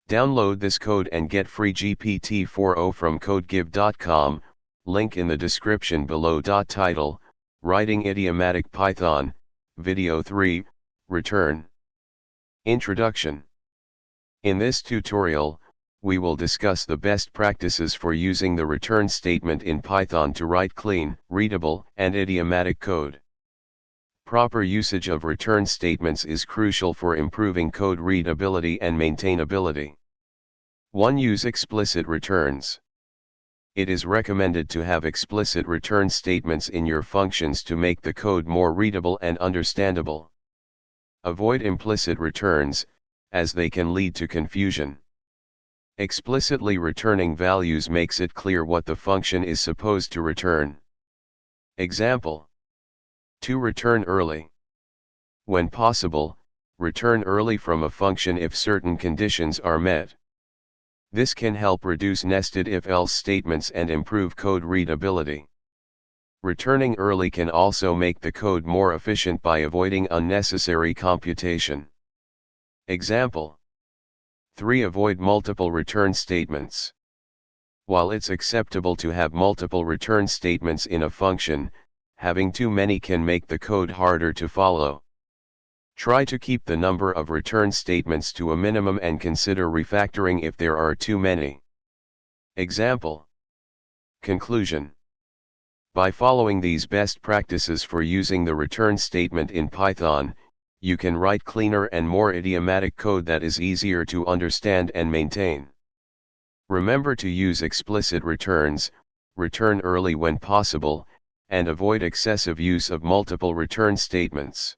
Download this code and get free GPT-4o from codegive.com, link in the description below. Title, Writing Idiomatic Python, Video 3, Return. Introduction. In this tutorial, we will discuss the best practices for using the return statement in Python to write clean, readable, and idiomatic code. Proper usage of return statements is crucial for improving code readability and maintainability. 1. Use explicit returns. It is recommended to have explicit return statements in your functions to make the code more readable and understandable. Avoid implicit returns, as they can lead to confusion. Explicitly returning values makes it clear what the function is supposed to return. Example: to return early. When possible, return early from a function if certain conditions are met. This can help reduce nested if-else statements and improve code readability. Returning early can also make the code more efficient by avoiding unnecessary computation. Example: 3. Avoid multiple return statements. While it's acceptable to have multiple return statements in a function, having too many can make the code harder to follow. Try to keep the number of return statements to a minimum and consider refactoring if there are too many. Example: conclusion. By following these best practices for using the return statement in Python, you can write cleaner and more idiomatic code that is easier to understand and maintain. Remember to use explicit returns, return early when possible, and avoid excessive use of multiple return statements.